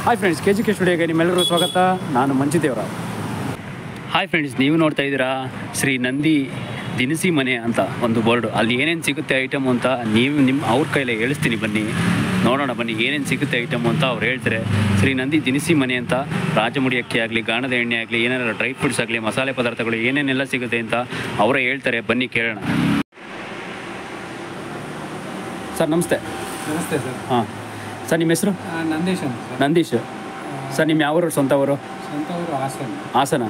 Hi friends, KGK ಸ್ಟುಡಿಯೋಗೆ ನಿಮ್ಮೆಲ್ಲರಿಗೂ ಸ್ವಾಗತ. ನಾನು ಮಂಜಿದೇವರ. ಹಾಯ್ ಫ್ರೆಂಡ್ಸ್, ನೀವು ನೋಡ್ತಾ ಇದ್ದೀರಾ ಶ್ರೀ ನಂದಿ ದಿನಸಿ ಮನೆ ಅಂತ ಒಂದು ಬೋರ್ಡು. ಅಲ್ಲಿ ಏನೇನು ಸಿಗುತ್ತೆ ಐಟಮು ಅಂತ ಅವ್ರ ಕೈಲೇ ಹೇಳಿಸ್ತೀನಿ. ಬನ್ನಿ ನೋಡೋಣ, ಬನ್ನಿ ಏನೇನು ಸಿಗುತ್ತೆ ಐಟಮು ಅಂತ ಅವ್ರು ಹೇಳ್ತಾರೆ. ಶ್ರೀ ನಂದಿ ದಿನಸಿ ಮನೆ ಅಂತ ರಾಜಮುಡಿ ಅಕ್ಕಿ ಆಗಲಿ, ಗಾಣದ ಎಣ್ಣೆ ಆಗಲಿ, ಏನಾರು ಡ್ರೈ ಫ್ರೂಟ್ಸ್ ಆಗಲಿ, ಮಸಾಲೆ ಪದಾರ್ಥಗಳು ಏನೇನೆಲ್ಲ ಸಿಗುತ್ತೆ ಅಂತ ಅವರೇ ಹೇಳ್ತಾರೆ. ಬನ್ನಿ ಕೇಳೋಣ. ಸರ್ ನಮಸ್ತೆ. ನಮಸ್ತೆ ಸರ್. ಹಾಂ ಸರ್, ನಿಮ್ಮ ಹೆಸರು? ನಂದೀಶ್ ಅಂತ. ನಂದೀಶ್ ಸರ್, ನಿಮ್ಮ ಯಾವ ಸ್ವಂತ ಊರು? ಹಾಸನ.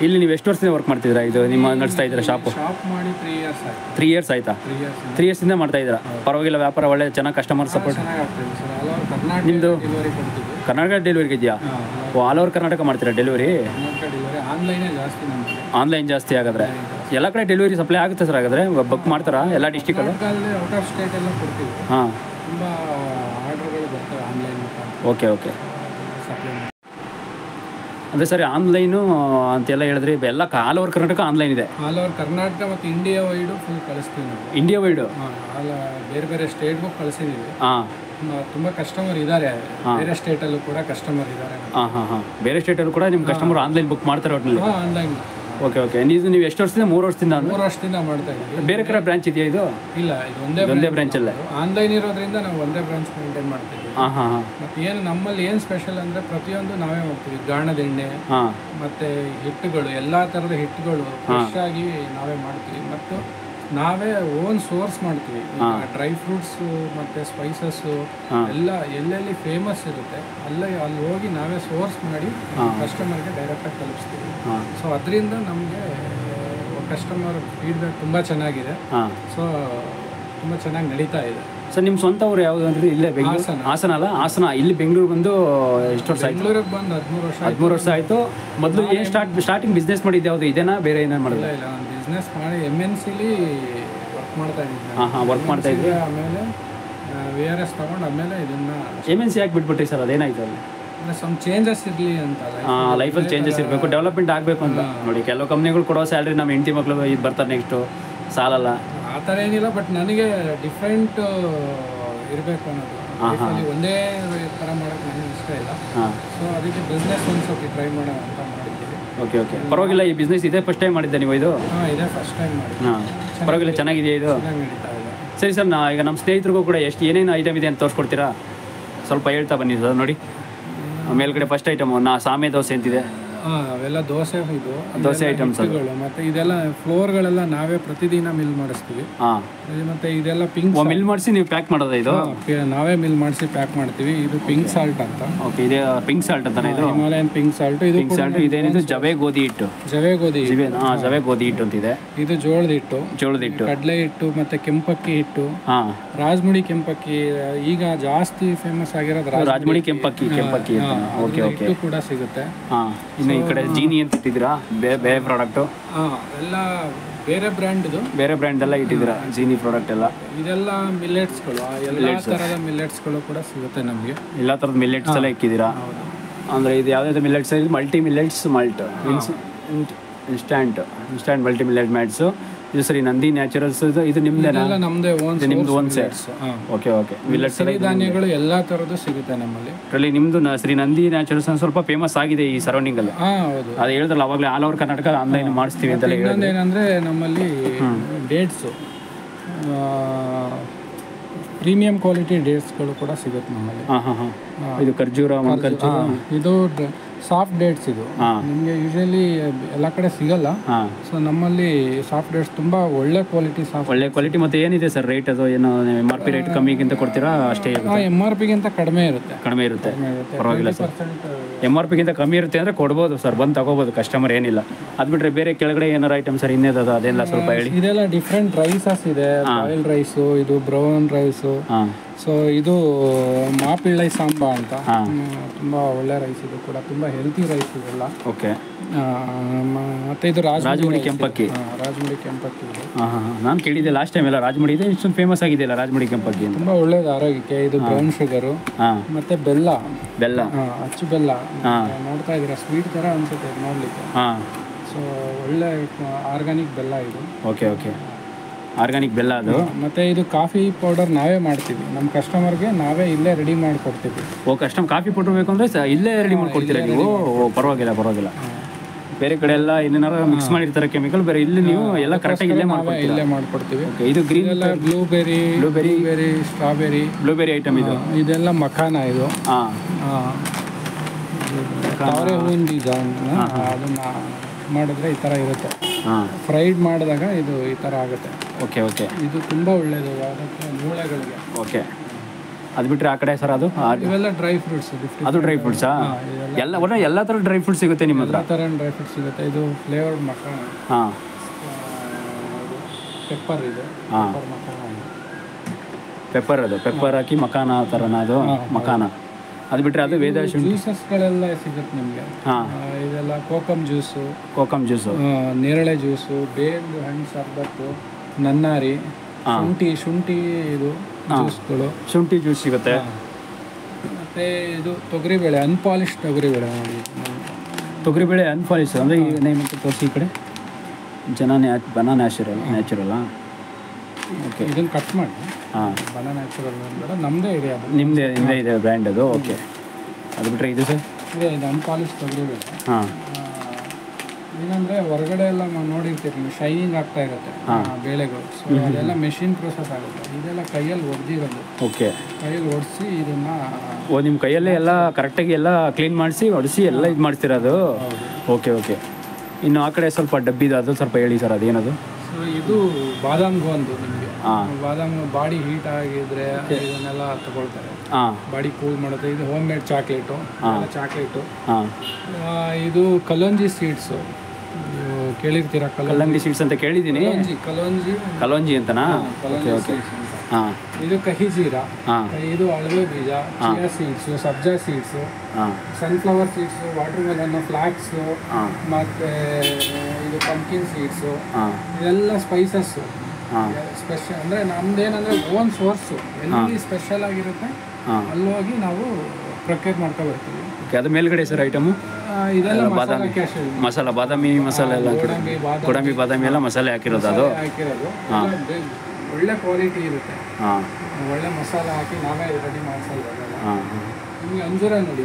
ಇಲ್ಲಿ ನೀವು ಎಷ್ಟು ವರ್ಷದಿಂದ ವರ್ಕ್ ಮಾಡ್ತಿದ್ದೀರಾ? ಇದು ನಿಮ್ಮ ನಡೆಸ್ತಾ ಇದ್ದೀರಾ ಶಾಪು? ಶಾಪ್ ಮಾಡಿ 3 years ಆಯ್ತು. 3 years ಆಯ್ತಾ? 3 yearsದಿಂದ ಮಾಡ್ತಾ ಇದ್ದೀರಾ? ಪರವಾಗಿಲ್ಲ, ವ್ಯಾಪಾರ ಒಳ್ಳೆ ಚೆನ್ನಾಗಿ ಕಸ್ಟಮರ್ ಸಪೋರ್ಟ್. ನಿಮ್ಮದು ಕರ್ನಾಟಕ ಡೆಲಿವರಿಗೆ ಇದೆಯಾ? ಆಲ್ ಓವರ್ ಕರ್ನಾಟಕ ಮಾಡ್ತೀರಾ ಡೆಲಿವರಿ? ಆನ್ಲೈನ್ ಜಾಸ್ತಿ ಆಗಾದ್ರೆ ಎಲ್ಲ ಕಡೆ ಡೆಲಿವರಿ ಸಪ್ಲೈ ಆಗುತ್ತೆ ಸರ್? ಹಾಗಾದರೆ ಬುಕ್ ಮಾಡ್ತಾರಾ ಎಲ್ಲ ಡಿಸ್ಟಿಕಲ್ಲಿ? ಹಾಂ, ಓಕೆ ಓಕೆ. ಅದೇ ಸರಿ, ಆನ್ಲೈನು ಅಂತೆಲ್ಲ ಹೇಳಿದ್ರಿ. ಎಲ್ಲ ಆಲ್ ಓವರ್ ಕರ್ನಾಟಕ ಆನ್ಲೈನ್ ಇದೆ? ಆಲ್ ಓವರ್ ಕರ್ನಾಟಕ ಮತ್ತು ಇಂಡಿಯಾ ವೈಡು ಫುಲ್ ಕಳಿಸ್ತೀವಿ ನಾವು. ಇಂಡಿಯಾ ವೈಡು ಬೇರೆ ಬೇರೆ ಸ್ಟೇಟ್ಗೂ ಕಳಿಸಿದ್ದೀವಿ. ಹಾಂ, ತುಂಬ ಕಸ್ಟಮರ್ ಇದ್ದಾರೆ. ಬೇರೆ ಸ್ಟೇಟಲ್ಲೂ ಕೂಡ ಕಸ್ಟಮರ್ ಇದ್ದಾರೆ. ಹಾಂ ಹಾಂ ಹಾಂ, ಬೇರೆ ಸ್ಟೇಟಲ್ಲೂ ಕೂಡ ನಿಮ್ಮ ಕಸ್ಟಮರ್ ಆನ್ಲೈನ್ ಬುಕ್ ಮಾಡ್ತಾರೆ ಒಟ್ಟಿನಲ್ಲಿ? ಆನ್ಲೈನ್. Okay okay. ನೀವು ಎಷ್ಟು ವರ್ಷದಿಂದ? 3 ವರ್ಷದಿಂದ? 3 ವರ್ಷದಿಂದ ಮಾಡ್ತಾ ಇದ್ದೀವಿ. ಬೇರೆ ಕಡೆ ಬ್ರಾಂಚ್ ಇದೆಯಾ ಇದು? ಇಲ್ಲ, ಇದು ಒಂದೇ ಬ್ರಾಂಚಲ್ಲೇ ಆನ್ಲೈನ್ ಇರೋದ್ರಿಂದ ನಾವು ಒಂದೇ ಬ್ರಾಂಚ್ ಮೇಂಟೈನ್ ಮಾಡ್ತೀವಿ. ಹಾಂ ಹಾಂ ಹಾಂ. ಮತ್ತು ಏನು ನಮ್ಮಲ್ಲಿ ಏನು ಸ್ಪೆಷಲ್ ಅಂದರೆ ಪ್ರತಿಯೊಂದು ನಾವೇ ಮಾಡ್ತೀವಿ. ಗಾಣದ ಎಣ್ಣೆ ಮತ್ತು ಹಿಟ್ಟುಗಳು, ಎಲ್ಲ ಥರದ ಹಿಟ್ಟುಗಳು ಫ್ರೆಶ್ ಆಗಿ ನಾವೇ ಮಾಡ್ತೀವಿ. ಮತ್ತು ನಾವೇ ಓನ್ ಸೋರ್ಸ್ ಮಾಡ್ತೀವಿ. ಡ್ರೈ ಫ್ರೂಟ್ಸು ಮತ್ತು ಸ್ಪೈಸಸ್ಸು ಎಲ್ಲ ಎಲ್ಲೆಲ್ಲಿ ಫೇಮಸ್ ಇರುತ್ತೆ ಅಲ್ಲಿ ಹೋಗಿ ನಾವೇ ಸೋರ್ಸ್ ಮಾಡಿ ಕಸ್ಟಮರ್ಗೆ ಡೈರೆಕ್ಟಾಗಿ ತಲುಪಿಸ್ತೀವಿ. ಸೊ ಅದರಿಂದ ನಮಗೆ ಕಸ್ಟಮರ್ ಫೀಡ್ಬ್ಯಾಕ್ ತುಂಬ ಚೆನ್ನಾಗಿದೆ. ಸೊ ತುಂಬ ಚೆನ್ನಾಗಿ ನಡೀತಾ ಇದೆ. ಸರ್, ನಿಮ್ಮ ಸ್ವಂತ ಊರು ಯಾವುದು ಅಂದರೆ? ಇಲ್ಲೇ ಬೆಂಗಳೂರು? ಹಾಸನ ಅಲ್ಲ? ಹಾಸನ. ಇಲ್ಲಿ ಬೆಂಗಳೂರು ಬಂದು ಎಷ್ಟು ವರ್ಷ ಆಯ್ತು? ಬೆಂಗಳೂರಿಗೆ ಬಂದು 13 ವರ್ಷ ಆಯಿತು. ಮೊದಲು ಏನು ಸ್ಟಾರ್ಟಿಂಗ್ ಬಿಸ್ನೆಸ್ ಮಾಡಿದ್ದು ಯಾವುದು? ಇದೇನಾ ಬೇರೆ ಏನೇನು ಮಾಡಿಲ್ಲ? ಇಲ್ಲ, ನಾನು ಬಿಸ್ನೆಸ್ ಮಾಡಿ MNCಲಿ ವರ್ಕ್ ಮಾಡ್ತಾ ಇದ್ದೀನಿ. ಹಾಂ ಹಾಂ, ವರ್ಕ್ ಮಾಡ್ತಾ ಇದ್ವಿ. ಆಮೇಲೆ VRS ತೊಗೊಂಡು ಆಮೇಲೆ ಇದನ್ನು MNC ಯಾಕೆ ಬಿಟ್ಬಿಟ್ರಿ ಸರ್? ಅದೇನಾಯ್ತು ಅಲ್ಲಿ? ಸಮ್ ಚೇಂಜಸ್ ಇರಲಿ ಅಂತ. ಲೈಫಲ್ಲಿ ಚೇಂಜಸ್ ಇರಬೇಕು, ಡೆವಲಪ್ಮೆಂಟ್ ಆಗಬೇಕು ಅಂತ. ನೋಡಿ, ಕೆಲವು ಕಂಪ್ನಿಗಳು ಕೊಡೋ ಸ್ಯಾಲ್ರಿ ನಮ್ಮ ಹೆಂಡತಿ ಮಕ್ಕಳು ಇದು ಬರ್ತಾರೆ ನೆಕ್ಸ್ಟು ಸಾಲಲ್ಲ. ಆ ಥರ ಏನಿಲ್ಲ, ಬಟ್ ನನಗೆ ಡಿಫ್ರೆಂಟ್ ಇರಬೇಕು ಅನ್ನೋದು. ಒಂದೇ ಥರ ಮಾಡೋಕ್ಕೆ ನನಗೆ ಇಷ್ಟ ಇಲ್ಲ. ಸೊ ಅದಕ್ಕೆ ಬಿಸ್ನೆಸ್ ಒಂದು ಸ್ವಲ್ಪ ಟ್ರೈ ಮಾಡೋಣ ಅಂತ ಮಾಡಿದ್ದೀವಿ. ಓಕೆ ಓಕೆ, ಪರವಾಗಿಲ್ಲ. ಈ ಬಿಸ್ನೆಸ್ ಇದೇ ಫಸ್ಟ್ ಟೈಮ್ ಮಾಡಿದ್ದೆ ನೀವು ಇದು? ಹಾಂ, ಇದೇ ಫಸ್ಟ್ ಟೈಮ್ ಮಾಡಿ. ಹಾಂ, ಪರವಾಗಿಲ್ಲ, ಚೆನ್ನಾಗಿದೆಯಾ ಇದು? ಚೆನ್ನಾಗಿ ನಡೀತಾ ಇದೆ. ಸರಿ ಸರ್, ಈಗ ನಮ್ಮ ಸ್ನೇಹಿತರಿಗೂ ಕೂಡ ಏನೇನು ಐಟಮ್ ಇದೆ ಅಂತ ತೋರಿಸ್ಕೊಡ್ತೀರಾ? ಸ್ವಲ್ಪ ಹೇಳ್ತಾ ಬನ್ನಿ ಸರ್. ನೋಡಿ, ಮೇಲ್ಗಡೆ ಫಸ್ಟ್ ಐಟಮು ಸಾಮೆ ದೋಸೆ ಅಂತಿದೆ. ಅವೆಲ್ಲ ದೋಸೆ ಐಟಮ್ಸ್ ಮತ್ತೆ ಇದೆಲ್ಲ ಫ್ಲೋರ್ಗಳೆಲ್ಲ ನಾವೇ ಪ್ರತಿದಿನ ಮಿಲ್ ಮಾಡಿಸ್ತೀವಿ. ಮತ್ತೆ ಇದೆಲ್ಲ ಪಿಂಕ್ ಮಿಲ್ ಮಾಡಿಸಿ ನೀವು ಪ್ಯಾಕ್ ಮಾಡೋದು? ಇದು ನಾವೇ ಮಿಲ್ ಮಾಡಿಸಿ ಪ್ಯಾಕ್ ಮಾಡ್ತೀವಿ. ಇದು ಪಿಂಕ್ ಸಾಲ್ಟ್ ಅಂತ. ಓಕೆ, ಇದೆ ಪಿಂಕ್ ಸಾಲ್ಟ್ ಅಂತಾನೆ ಇದು? Himalayan pink salt. ಇದು ಪಿಂಕ್ ಸಾಲ್ಟ್. ಇದೇನಿದು? ಜವೆ ಗೋಧಿ ಹಿಟ್ಟು. ಜವೆ ಗೋಧಿ ಹಿಟ್ಟು ಅಂತಿದೆ. ಇದು ಜೋಳದ ಹಿಟ್ಟು, ಕಡಲೆ ಹಿಟ್ಟು, ಮತ್ತೆ ಕೆಂಪಕ್ಕಿ ಹಿಟ್ಟು, ರಾಜಮುಡಿ ಕೆಂಪಕ್ಕಿ. ಈಗ ಜಾಸ್ತಿ ಫೇಮಸ್ ಆಗಿರೋದು ರಾಜಮುಡಿ ಕೆಂಪಕ್ಕಿ. ಓಕೆ ಓಕೆ, ಕೂಡ ಸಿಗುತ್ತೆ. ಇನ್ನು ಈ ಕಡೆ ಜೀನಿ ಅಂತ ಇಟ್ಟಿದ್ದೀರಾ? ಬೇರೆ ಪ್ರಾಡಕ್ಟು ಎಲ್ಲ ಬೇರೆ ಬ್ರ್ಯಾಂಡ್ ಎಲ್ಲ ಇಟ್ಟಿದ್ದೀರಾ? ಜೀನಿ ಪ್ರಾಡಕ್ಟ್ ಎಲ್ಲ. ಇದೆಲ್ಲ ಮಿಲ್ಲೆಟ್ಸ್ಗಳು, ಎಲ್ಲ ಥರದ ಮಿಲ್ಲೆಟ್ಸ್ಗಳು ಕೂಡ ಸಿಗುತ್ತೆ ನಮಗೆ. ಎಲ್ಲ ಥರದ ಮಿಲ್ಲೆಟ್ಸ್ ಎಲ್ಲ ಇಕ್ಕಿದ್ದೀರಾ? ಅಂದರೆ ಇದು ಯಾವುದಾದ್ರು millets? Multi millets instant multi millet mats. ಇದು ಸರಿ ನಂದಿ ನ್ಯಾಚುರಲ್ಸ್. ಇದು ನಿಮ್ಮದೇನಾ? ನಮ್ಮದೇ ನಿಮ್ಮದು own sets. Okay okay. Millets ಧಾನ್ಯಗಳು ಎಲ್ಲ ಥರದ್ದು ಸಿಗುತ್ತೆ ನಮ್ಮಲ್ಲಿ. ಅದರಲ್ಲಿ ನಿಮ್ಮದು ಶ್ರೀ ನಂದಿ ನ್ಯಾಚುರಲ್ಸ್ ಸ್ವಲ್ಪ ಫೇಮಸ್ ಆಗಿದೆ ಈ ಸರೌಂಡಿಂಗಲ್ಲಿ. ಹೌದು, ಅದು ಹೇಳಿದ್ರಲ್ಲ ಅವಾಗಲೇ ಆಲ್ ಓವರ್ ಕರ್ನಾಟಕ ಆನ್ಲೈನ್ ಮಾಡಿಸ್ತೀವಿ ಅಂತ. ಏನಂದರೆ ನಮ್ಮಲ್ಲಿ ಡೇಟ್ಸು, ಪ್ರೀಮಿಯಂ ಕ್ವಾಲಿಟಿ ಡೇಟ್ಸ್ಗಳು ಕೂಡ ಸಿಗುತ್ತೆ ನಮ್ಮಲ್ಲಿ. ಇದು ಖರ್ಜೂರ, ಇದು ಸಾಫ್ಟ್ ಡೇಟ್ಸ್. ಇದು ನಿಮಗೆ ಯೂಶಲಿ ಎಲ್ಲ ಕಡೆ ಸಿಗಲ್ಲ. ಸೊ ನಮ್ಮಲ್ಲಿ ಸಾಫ್ಟ್ ಡೇಟ್ಸ್ ತುಂಬ ಒಳ್ಳೆ ಕ್ವಾಲಿಟಿ. ಮತ್ತೆ ಏನಿದೆ ಸರ್ ರೇಟ್? ಅದು ಏನು MRP ರೇಟ್ ಕಮ್ಮಿಗಿಂತ ಕೊಡ್ತೀರಾ? ಅಷ್ಟೇ? MRPಗಿಂತ ಕಡಿಮೆ ಇರುತ್ತೆ. ಪರವಾಗಿಲ್ಲ ಸರ್. MRPಗಿಂತ ಕಮ್ಮಿ ಇರುತ್ತೆ ಅಂದರೆ ಕೊಡ್ಬೋದು ಸರ್, ಬಂದು ತಗೋಬೋದು ಕಸ್ಟಮರ್, ಏನಿಲ್ಲ. ಅದು ಬಿಟ್ಟರೆ ಬೇರೆ ಕೆಳಗಡೆ ಏನಾರು ಐಟಮ್ ಸರ್ ಇನ್ನೇದು ಅದೆಲ್ಲ ಸ್ವಲ್ಪ ಹೇಳಿ. ಇದೆಲ್ಲ ಡಿಫ್ರೆಂಟ್ ರೈಸಸ್ ಇದೆ. ಬಾಯ್ಲ್ ರೈಸು, ಇದು ಬ್ರೌನ್ ರೈಸು. ಸೊ ಇದು ಮಾಪಿಳ್ಳೈ ಸಾಂಬಾ ಅಂತ, ತುಂಬ ಒಳ್ಳೆ ರೈಸ್. ಇದು ಕೂಡ ತುಂಬ ಹೆಲ್ತಿ ರೈಸ್ ಇದೆಲ್ಲ. ಓಕೆ. ಮತ್ತು ಇದು ರಾಜಮುಡಿ ಕೆಂಪಕ್ಕಿ. ನಾನು ಕೇಳಿದ್ದೆ ಲಾಸ್ಟ್ ಟೈಮ್ ಎಲ್ಲ. ರಾಜಮುಡಿ ಇದೆ, ಇಷ್ಟೊಂದು ಫೇಮಸ್ ಆಗಿದೆಯಲ್ಲ ರಾಜಮುಡಿ ಕೆಂಪಕ್ಕಿ. ತುಂಬ ಒಳ್ಳೇದು ಆರೋಗ್ಯಕ್ಕೆ. ಇದು ಬ್ರೌನ್ ಶುಗರು ಮತ್ತು ಬೆಲ್ಲ, ಅಚ್ಚು ಬೆಲ್ಲ. ನೋಡ್ತಾ ಇದ್ದೀರಾ? ಸ್ವೀಟ್ ಥರ ಅನ್ಸುತ್ತೆ ನೋಡಲಿಕ್ಕೆ. ಸೊ ಒಳ್ಳೆ ಆರ್ಗ್ಯಾನಿಕ್ ಬೆಲ್ಲ ಇದು. Okay okay. ಆರ್ಗ್ಯಾನಿಕ್ ಬೆಲ್ಲ ಅದು. ಮತ್ತು ಇದು ಕಾಫಿ ಪೌಡರ್ ನಾವೇ ಮಾಡ್ತೀವಿ, ನಮ್ಮ ಕಸ್ಟಮರ್ಗೆ ನಾವೇ ಇಲ್ಲೇ ರೆಡಿ ಮಾಡಿಕೊಡ್ತೀವಿ. ಕಾಫಿ ಪೌಡರ್ ಬೇಕು ಅಂದರೆ ಇಲ್ಲೇ ರೆಡಿ ಮಾಡ್ಕೊಡ್ತೀರಾ ನೀವು? ಪರವಾಗಿಲ್ಲ. ಬೇರೆ ಕಡೆ ಎಲ್ಲ ಏನೇನಾರು ಮಿಕ್ಸ್ ಮಾಡಿರ್ತಾರೆ ಕೆಮಿಕಲ್, ಬೇರೆ ಇಲ್ಲಿ ನೀವು ಎಲ್ಲ ಕರೆಕ್ಟಾಗಿ ಇಲ್ಲೇ ಮಾಡ್ಕೊಡ್ತೀವಿ. ಇದು ಗ್ರೀನ್ ಎಲ್ಲ ಬ್ಲೂಬೆರಿ ಸ್ಟ್ರಾಬೆರಿ ಐಟಮ್ ಇದೆಲ್ಲ ಮಖಾನ. ಇದು ತಾವರೆ ಹೂವಿನ ಬೀಜ ಅದನ್ನ ಮಾಡಿದ್ರೆ ಈ ಥರ ಇರುತ್ತೆ. ಫ್ರೈಡ್ ಮಾಡಿದಾಗ ಇದು ಈ ಥರ ಆಗುತ್ತೆ. ಓಕೆ ಇದು ತುಂಬ ಒಳ್ಳೆಯದು ಅದಕ್ಕೆ ಮೂಳೆಗಳಿಗೆ. ಓಕೆ, ಅದು ಬಿಟ್ಟರೆ ಆ ಕಡೆ ಸರ್ ಅದು ಇವೆಲ್ಲ ಡ್ರೈ ಫ್ರೂಟ್ಸ್. ಅದು ಡ್ರೈ ಫ್ರೂಟ್ಸಾ? ಎಲ್ಲ ಥರ ಡ್ರೈ ಫ್ರೂಟ್ಸ್ ಸಿಗುತ್ತೆ ನಿಮ್ಮ ಹತ್ರ? ಎಲ್ಲ ಥರ ಡ್ರೈ ಫ್ರೂಟ್ಸ್ ಸಿಗುತ್ತೆ. ಇದು ಫ್ಲೇವರ್ಡ್ ಮಖಾನ. ಪೆಪ್ಪರ್ ಇದು. ಪೆಪ್ಪರ್ ಹಾಕಿ ಮಖಾನ ಥರನ ಅದು? ಮಖಾನ. ಅದು ಬಿಟ್ಟರೆ ಅದು ವೇದ ಜ್ಯೂಸಸ್ಗಳೆಲ್ಲ ಸಿಗುತ್ತೆ ನಿಮಗೆ. ಇದೆಲ್ಲ ಕೋಕಮ್ ಜ್ಯೂಸು, ನೇರಳೆ ಜ್ಯೂಸು, ಬೇವು ಹಣ್ಣು ಸರ್ಬತ್ತು, ನನ್ನಾರಿ, ಶುಂಠಿ ಇದು ಜ್ಯೂಸ್ಗಳು. ಶುಂಠಿ ಜ್ಯೂಸ್ ಸಿಗುತ್ತೆ. ಮತ್ತು ಇದು ತೊಗರಿಬೇಳೆ, ಅನ್ಪಾಲಿಶ್ ತೊಗರಿಬೇಳೆ. ತೊಗರಿಬೇಳೆ ಅನ್ಪಾಲಿಶ್ ಅಂದರೆ ಈಗ ನೇಮಂತ ತೋರಿಸಿ ಈ ಕಡೆ ಬನಾನಾ ನ್ಯಾಚುರಲ್ಲ. ಓಕೆ, ಇದನ್ನು ಕಟ್ ಮಾಡಿ. ಬನಾನಾ ನ್ಯಾಚುರಲ್ ಬೇಡ, ನಮ್ಮದೇ ಇದೆ. ಅದು ನಿಮ್ಮದೇ ಇದೆ ಬ್ರ್ಯಾಂಡ್ ಅದು. ಓಕೆ, ಅದು ಬಿಟ್ಟರೆ ಇದು ಸರ್ ಇದು ಅನ್ಪಾಲಿಶ್ ತೊಗರಿಬೇಳೆ. ಏನಂದರೆ ಹೊರಗಡೆ ಎಲ್ಲ ನೋಡಿರ್ತೀರಿ ನೀವು, ಶೈನಿಂಗ್ ಆಗ್ತಾ ಇರುತ್ತೆ ಬೇಳೆಗಳು. ಸೊ ಅದೆಲ್ಲ ಮೆಷಿನ್ ಪ್ರೊಸೆಸ್ ಆಗುತ್ತೆ. ಇದೆಲ್ಲ ಕೈಯಲ್ಲಿ ಹೊಡೆದಿರೋದು. ಓಕೆ, ಕೈಯಲ್ಲಿ ಹೊಡಿಸಿ ಇದನ್ನು ನಿಮ್ಮ ಕೈಯಲ್ಲೇ ಎಲ್ಲ ಕರೆಕ್ಟಾಗಿ ಎಲ್ಲ ಕ್ಲೀನ್ ಮಾಡಿಸಿ ಹೊಡಿಸಿ ಎಲ್ಲ ಇದು ಮಾಡ್ತಿರೋದು. ಓಕೆ. ಇನ್ನು ಆ ಕಡೆ ಸ್ವಲ್ಪ ಡಬ್ಬಿದು ಅದು ಸ್ವಲ್ಪ ಹೇಳಿ ಸರ್, ಅದೇನದು? ಸೊ ಇದು ಬಾದಾಮ್ ಗೋಂದು. ನಿಮಗೆ ಬಾದಾಮ್ ಬಾಡಿ ಹೀಟ್ ಆಗಿದ್ರೆ ಇದನ್ನೆಲ್ಲ ತಗೊಳ್ತಾರೆ, ಬಾಡಿ ಕೂಲ್ ಮಾಡುತ್ತೆ. ಇದು ಹೋಮ್ ಮೇಡ್ ಚಾಕ್ಲೇಟು. ಇದು ಕಲೋಂಜಿ ಸೀಡ್ಸು ಕೇಳಿರ್ತೀರಾ? ಕಲ್ಲಂಗಡಿ ಸೀಡ್ಸ್ ಅಂತ ಕೇಳಿದ್ದೀನಿ. ಕಲೋಂಜಿ ಅಂತನಾ? ಓಕೆ. ಇದು ಕಹಿ ಜೀರಾ, ಇದು ಅಳವೆ ಬೀಜ, ಚಿಯಾ ಸೀಡ್ಸು, ಸಬ್ಜಾ seeds, sunflower seeds, watermelon, flax, ಮತ್ತು ಇದು ಪಂಪ್ಕಿನ್ ಸೀಡ್ಸು. ಇದೆಲ್ಲ ಸ್ಪೈಸಸ್ಸು ಸ್ಪೆಷಲ್. ಅಂದರೆ ನಮ್ದೇನಂದರೆ ಓನ್ ಸೋರ್ಸು. ಎಲ್ಲಿ ಸ್ಪೆಷಲ್ ಆಗಿರುತ್ತೆ ಅಲ್ಲೋಗಿ ನಾವು ಪ್ರೊಕ್ಯೂರ್ ಮಾಡ್ಕೊ ಬರ್ತೀವಿ. ಅದು ಮೇಲ್ಗಡೆ ಸರ್ ಐಟಮು ಇದೆಲ್ಲ ಬಾದಾಮಿ ಮಸಾಲೆ ಎಲ್ಲ, ಗೋಡಂಬಿ ಬಾದಾಮಿ ಎಲ್ಲ ಮಸಾಲೆ ಹಾಕಿರೋದು. ಅದು ಒಳ್ಳೆ ಕ್ವಾಲಿಟಿ ಇರುತ್ತೆ. ಒಳ್ಳೆ ಮಸಾಲೆ ಹಾಕಿ ನಾವೇ ರೆಡಿ ಮಾಡಿಸಲ್ಲ. ನಿಮಗೆ ಅಂಜೂರ ನೋಡಿ,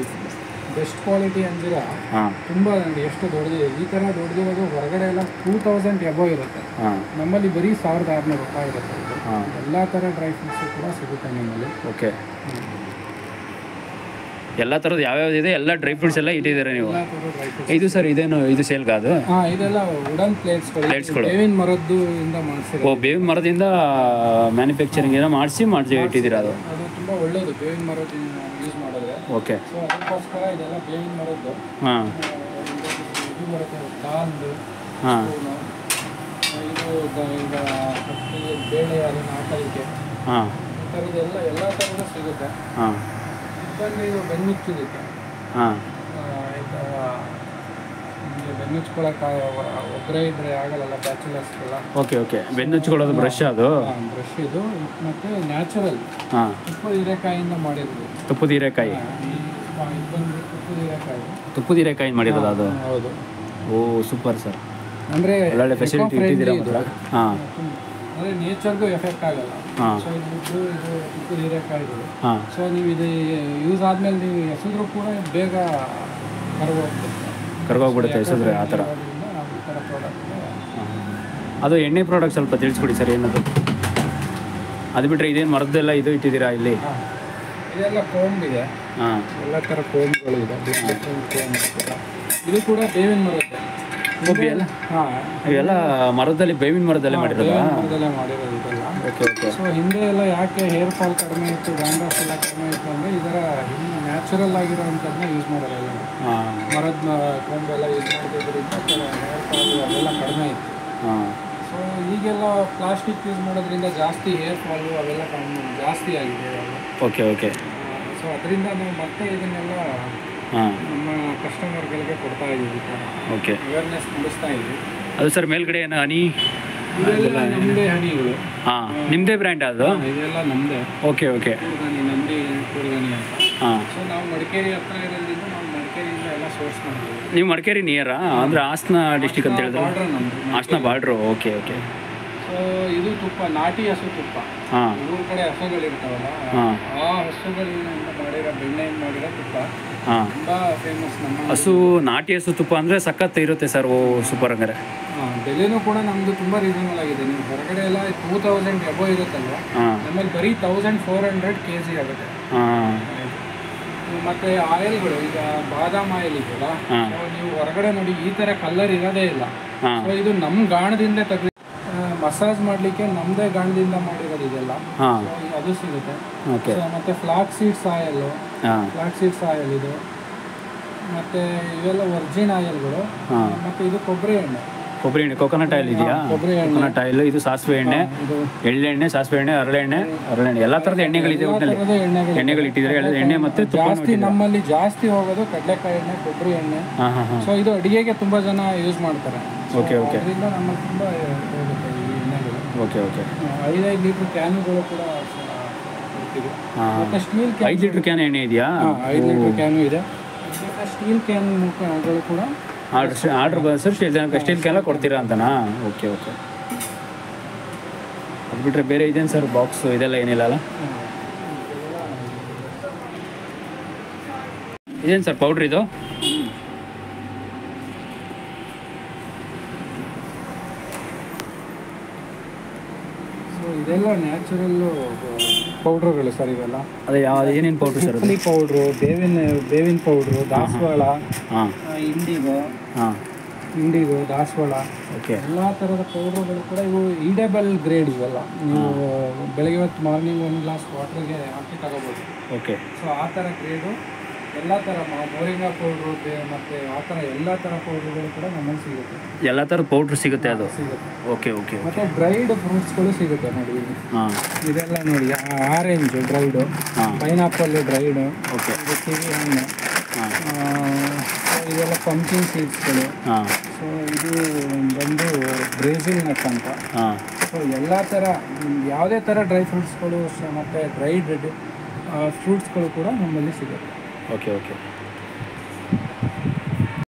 ಬೆಸ್ಟ್ ಕ್ವಾಲಿಟಿ ಅಂಜೂರ. ತುಂಬ ನೋಡಿ ಎಷ್ಟು ದೊಡ್ಡದಿದೆ. ಈ ಥರ ದೊಡ್ಡದಿರೋದು ಹೊರಗಡೆ ಎಲ್ಲ 2000 ಎಬೋ ಇರುತ್ತೆ. ನಮ್ಮಲ್ಲಿ ಬರೀ 1600 ರೂಪಾಯಿ ಇರುತ್ತೆ. ಎಲ್ಲ ಥರ ಡ್ರೈ ಫ್ರೂಟ್ಸು ಕೂಡ ಸಿಗುತ್ತೆ ನಮ್ಮಲ್ಲಿ. ಓಕೆ, ಎಲ್ಲ ಥರದ್ದು ಯಾವ್ಯಾವ್ದಿದೆ ಎಲ್ಲ ಡ್ರೈ ಫ್ರೂಟ್ಸ್ ಎಲ್ಲ ಇಟ್ಟಿದ್ದೀರಾ ನೀವು? ಇದು ಸರ್ ಇದೇನು ಇದು ಸೇಲ್ಗಾ ಅದು? ಇದೆಲ್ಲ ವುಡನ್ ಪ್ಲೇಟ್ಸ್ಗಳು ಬೇವಿನ ಮರದ್ದು ಇಂದ ಮಾಡಿಸಿರೋ. ಬೇವಿನ ಮರದಿಂದ ಮ್ಯಾನುಫ್ಯಾಕ್ಚರಿಂಗ್ ಏನೋ ಮಾಡಿಸಿ ಇಟ್ಟಿದ್ದೀರಾ? ಅದು ತುಂಬ ಒಳ್ಳೆಯದು ಬೇವಿನ ಮರದಿಂದ ಯೂಸ್ ಮಾಡಿದ್ರೆ. ಓಕೆ, ಸೊ ಅದಕ್ಕೋಸ್ಕರ ಇದೆಲ್ಲ ಬೇವಿನ ಮರದ್ದು. ಇದು ಬರುತ್ತೆ ದಾಲ್ದು. ಇದು ಈಗ ಬೇಳೆ ಅದನ್ನು ಹಾಕಲಿಕ್ಕೆ ಈ ಥರದ್ದೆಲ್ಲ ಎಲ್ಲ ಥರದ್ದು ಸಿಗುತ್ತೆ. ಇದು ಬೆನ್ನುಚ್ಚು ಸಿಗುತ್ತೆ. ಈ ಥರ ನಿಮಗೆ ಬೆನ್ನುಚ್ಕೊಳ್ಳೋಕೆ ಒಬ್ಬರೇ ಇದ್ದರೆ ಆಗಲ್ಲ, ಬ್ಯಾಚುಲರ್ಸ್ಗೆಲ್ಲ. ಓಕೆ, ಬೆನ್ನುಚ್ಕೊಳ್ಳೋದು ಬ್ರಷ್ ಅದು? ಬ್ರಷ್ ಇದು. ಮತ್ತು ನ್ಯಾಚುರಲ್ ತುಪ್ಪದ ಹೀರೆಕಾಯಿಂದ ಮಾಡಿರೋದು. ತುಪ್ಪದ ಹೀರೆಕಾಯಿ ತುಪ್ಪದ ಹೀರೆಕಾಯಿ ಮಾಡಿರೋದು ಅದು? ಹೌದು. ಓ ಸೂಪರ್ ಸರ್. ಅಂದರೆ ಒಳ್ಳೆ ಫೆಸಿಲಿಟಿ ಇಟ್ಟಿದ್ದೀರಾ ಮಾತ್ರ. ಅಂದರೆ ನೇಚರ್ಗೂ ಎಫೆಕ್ಟ್ ಆಗಲ್ಲ. ಸೊ ಇದು ತುಪ್ಪದ ಹೀರೆಕಾಯಿಗಳು. ಸೊ ನೀವು ಇದು ಯೂಸ್ ಆದಮೇಲೆ ನೀವು ಎಸೆದ್ರೂ ಕೂಡ ಬೇಗ ಕರ್ಗೋಗ್ಬಿಡುತ್ತೆ ಎಸೆದ್ರೆ ಆ ಥರ. ಅದು ಎಣ್ಣೆ ಪ್ರಾಡಕ್ಟ್ ಸ್ವಲ್ಪ ತಿಳಿಸ್ಕೊಡಿ ಸರ್, ಏನದು? ಅದು ಬಿಟ್ಟರೆ ಇದೇನು ಮರದ್ದೆಲ್ಲ ಇದು ಇಟ್ಟಿದ್ದೀರಾ ಇಲ್ಲಿ? ಇದೆಲ್ಲ ಕೋಂಬ್ ಇದೆ. ಎಲ್ಲ ಥರ ಕೋಂಬ್ಗಳು ಇದೆ. ಇದು ಕೂಡ ಬೇವಿನ ಮರದ್ದು. ಇವೆಲ್ಲ ಮರದಲ್ಲಿ ಬೇವಿನ ಮರದಲ್ಲೇ ಮಾಡಿರೋದು? ಇದೆಲ್ಲ. ಸೊ ಹಿಂದೆ ಎಲ್ಲ ಯಾಕೆ ಹೇರ್ ಫಾಲ್ ಕಡಿಮೆ ಇತ್ತು, ಡ್ಯಾಂಡ್ರಫ್ ಎಲ್ಲ ಕಡಿಮೆ ಇತ್ತು ಅಂದರೆ ಇದರ ನ್ಯಾಚುರಲ್ ಆಗಿರೋವಂಥದ್ದನ್ನ ಯೂಸ್ ಮಾಡೋಲ್ಲ. ಎಲ್ಲ ಮರದ ಕೊಂಬೆಲ್ಲ ಯೂಸ್ ಮಾಡೋದ್ರಿಂದ ಹೇರ್ ಫಾಲ್ ಅವೆಲ್ಲ ಕಡಿಮೆ ಇತ್ತು. ಸೊ ಈಗೆಲ್ಲ ಪ್ಲಾಸ್ಟಿಕ್ ಯೂಸ್ ಮಾಡೋದ್ರಿಂದ ಜಾಸ್ತಿ ಹೇರ್ ಫಾಲು ಅವೆಲ್ಲ ಜಾಸ್ತಿ ಆಗಿದೆ. ಓಕೆ. ಸೊ ಅದರಿಂದ ನಾವು ಮತ್ತೆ ಇದನ್ನೆಲ್ಲ ನಮ್ಮ ಕಸ್ಟಮರ್ಗಳಿಗೆ ಕೊಡ್ತಾ ಇದ್ದೀವಿ. ಓಕೆ, ಅವೇರ್ನೆಸ್ ಮೂಡಿಸ್ತಾ ಇದ್ದೀವಿ. ಅದು ಸರ್ ಮೇಲ್ಗಡೆ ಏನು ಹನಿ? ಇದೆಲ್ಲ ನಮ್ಮದೇ ಹನಿಗಳು. ನಿಮ್ಮದೇ ಬ್ರ್ಯಾಂಡ್ ಅದು? ಇದೆಲ್ಲ ನಮ್ಮದೇ. ಓಕೆ. ನಂದಿ ಕೂರ್ಗನಿ ಅಂತ. ಸೊ ನಾವು ಮಡಿಕೇರಿ ಹತ್ರ ಇರೋದ್ರಿಂದ ನಾವು ಮಡಿಕೇರಿಯಿಂದ ಎಲ್ಲ ಸೋರ್ಸ್ ಮಾಡ್ತೀವಿ. ನೀವು ಮಡಿಕೇರಿ ನಿಯರಾ? ಅಂದರೆ ಹಾಸನ ಡಿಸ್ಟಿಕ್ ಅಂತ ಹೇಳಿದ್ರೆ? Hassan border. Okay. So so ಇದು ತುಪ್ಪ, ನಾಟಿ ಹಸು ತುಪ್ಪ. ಹಾಂ ಊರ ಕಡೆ ಹಸುಗಳಿರ್ತಾವಲ್ಲ, ಹಾಂ ಆ ಹಸುಗಳಿಂದ ಮಾಡಿರೋ ಬೆಣ್ಣೆಯಿಂದ ಮಾಡಿರೋ ತುಪ್ಪ ಹಾಂ. ತುಂಬ ಫೇಮಸ್ ನಮ್ಮ ಹಸು ನಾಟಿ ಹಸು ತುಪ್ಪ ಅಂದರೆ ಸಖತ್ ಇರುತ್ತೆ ಸರ್. ಓ ಸೂಪರ್ ಹಂಗಾರೆ. ಬೆಲೆನೂ ಕೂಡ ನಮ್ಮದು ತುಂಬ ರೀಸನಬಲ್ ಆಗಿದೆ. ನೀವು ಹೊರಗಡೆ ಎಲ್ಲ 2000 ಎಬೋ ಇರುತ್ತಲ್ವ, ಹಾಂ ನಮ್ಮಲ್ಲಿ ಬರೀ 1400 kg ಆಗುತ್ತೆ. ಹಾಂ ಮತ್ತು ಆಯಿಲ್ಗಳು, ಈಗ ಬಾದಾಮ್ ಆಯಿಲ್ ಇದೆಯಲ್ಲ, ಹಾಂ. ಸೊ ನೀವು ಹೊರಗಡೆ ನೋಡಿ ಈ ಥರ ಕಲರ್ ಇರೋದೇ ಇಲ್ಲ. ಹಾಂ ಸೊ ಇದು ನಮ್ಮ ಗಾಣದಿಂದ ತೆಗೆದು ಮಸಾಜ್ ಮಾಡಲಿಕ್ಕೆ ನಮ್ಮದೇ ಗಾಣದಿಂದ ಮಾಡಿರೋದು ಇದೆಲ್ಲ. ಹಾಂ ಸೊ ಅದು ಸಿಗುತ್ತೆ. ಓಕೆ. ಸೊ ಮತ್ತು ಫ್ಲಾಕ್ ಸೀಡ್ಸ್ ಆಯಿಲ್, ಹಾಂ ಫ್ಲಾಕ್ ಸೀಡ್ಸ್ ಆಯಿಲ್ ಇದು, ಮತ್ತು ಇವೆಲ್ಲ ವರ್ಜಿನ್ ಆಯಿಲ್ಗಳು. ಹಾಂ. ಮತ್ತು ಇದು ಕೊಬ್ಬರಿ ಎಣ್ಣೆ, ಕೊಬ್ಬರಿ ಎಣ್ಣೆ, ಕೊಕೊನಟ್ ಆಯಿಲ್ ಇದೆಯಾ? ಕೊಬ್ಬರಿ ಎಣ್ಣೆ, ಕೊಕೊನಟ್ ಆಯಿಲ್, ಇದು ಸಾಸಿವೆ ಎಣ್ಣೆ, ಇದು ಎಳ್ಳೆಣ್ಣೆ, ಸಾಸಿವೆ ಎಣ್ಣೆ, ಹರಳೆಣ್ಣೆ, ಎಲ್ಲ ಥರದ ಎಣ್ಣೆಗಳಿದೆ. ಒಟ್ಟಿನಲ್ಲಿ ಥರದ ಎಣ್ಣೆಗಳು ಇಟ್ಟಿದ್ದಾರೆ. ಎಣ್ಣೆ ಮತ್ತು ಜಾಸ್ತಿ ನಮ್ಮಲ್ಲಿ ಜಾಸ್ತಿ ಹೋಗೋದು ಕಡಲೆಕಾಯಿ ಎಣ್ಣೆ, ಕೊಬ್ಬರಿ ಎಣ್ಣೆ. ಹಾಂ ಹಾಂ ಹಾಂ. ಸೊ ಇದು ಅಡುಗೆಗೆ ತುಂಬ ಜನ ಯೂಸ್ ಮಾಡ್ತಾರೆ. Okay okay. ಅದರಿಂದ ನಮ್ಮಲ್ಲಿ ತುಂಬ ಹೋಗುತ್ತೆ ಈ ಎಣ್ಣೆಗಳು. Okay okay. 5 ಲೀಟ್ರ್ ಕ್ಯಾನುಗಳು ಕೂಡ ಕೊಡ್ತೀವಿ. ಹಾಂ. ಮತ್ತು ಸ್ಟೀಲ್ ಕ್ಯಾನ್, 5 ಲೀಟ್ರ್ ಕ್ಯಾನ್ ಎಣ್ಣೆ ಇದೆಯಾ? 5 ಲೀಟ್ರ್ ಕ್ಯಾನು ಇದೆ. ಮತ್ತು ಸ್ಟೀಲ್ ಕ್ಯಾನ್ಗಳು ಕೂಡ ಆರ್ಡ್ರ್ ಸರ್ ಸ್ಟೀಲ್ ಕ್ಯಾನ್ ಕೊಡ್ತೀರಾ ಅಂತನಾ? Okay okay. ಅದು ಬಿಟ್ಟರೆ ಬೇರೆ ಇದೇನು ಸರ್ ಬಾಕ್ಸ್ ಇದೆಲ್ಲ ಏನಿಲ್ಲ ಅಲ್ಲ? ಇದೇನು ಸರ್ ಪೌಡ್ರ್ ಇದು? ಸೊ ಇದೆಲ್ಲ ನ್ಯಾಚುರಲ್ಲು ಪೌಡ್ರುಗಳು ಸರ್ ಇವೆಲ್ಲ. ಅದೇ ಏನೇನು ಪೌಡ್ರ್ ಸರ್? ಹುಳಿ ಪೌಡ್ರು, ಬೇವಿನ ಪೌಡ್ರು, ದಾಸವಾಳ, ಹಾಂ ಇಂಡಿಗೋ, ದಾಸವಾಳ, ಓಕೆ. ಎಲ್ಲ ಥರದ ಪೌಡ್ರುಗಳು ಕೂಡ ಇವು ಈಡೇಬಲ್ ಗ್ರೇಡ್ ಇವೆಲ್ಲ. ನೀವು ಬೆಳಗ್ಗೆ ಹೊತ್ತು ಮಾರ್ನಿಂಗ್ 1 ಗ್ಲಾಸ್ ವಾಟ್ರಿಗೆ ಹಾಕಿ ತಗೋಬೋದು. ಓಕೆ. ಸೊ ಆ ಥರ ಗ್ರೇಡು ಎಲ್ಲ ಥರ ಮೋರಿಂಗಾ ಪೌಡ್ರು ಮತ್ತು ಆ ಥರ ಎಲ್ಲ ಥರ ಪೌಡ್ರುಗಳು ಕೂಡ ನಮ್ಮಲ್ಲಿ ಸಿಗುತ್ತೆ. ಎಲ್ಲ ಥರದ ಪೌಡ್ರ್ ಸಿಗುತ್ತೆ ಅದು? ಸಿಗುತ್ತೆ. Okay okay. ಮತ್ತು ಡ್ರೈಡ್ ಫ್ರೂಟ್ಸ್ಗಳು ಸಿಗುತ್ತೆ ನೋಡಿ ಇಲ್ಲಿ. ಹಾಂ. ಇದೆಲ್ಲ ನೋಡಿ, ಆರೆಂಜು ಡ್ರೈಡು, ಹಾಂ. Pineapple dried, okay. ಇದು ಕಿವಿ ಹಣ್ಣು, ಹಾಂ ಇದೆಲ್ಲ ಪಂಪ್ಕಿನ್ ಸೀಡ್ಸ್ಗಳು. ಹಾಂ. ಸೊ ಇದು ಬಂದು ಬ್ರೆಜಿಲ್ ನಟ್ ಅಂತ. ಹಾಂ. ಸೊ ಎಲ್ಲ ಥರ ಯಾವುದೇ ಥರ ಡ್ರೈ ಫ್ರೂಟ್ಸ್ಗಳು ಮತ್ತು ಡ್ರೈಡ್ ಫ್ರೂಟ್ಸ್ಗಳು ಕೂಡ ನಮ್ಮಲ್ಲಿ ಸಿಗುತ್ತೆ. Okay okay.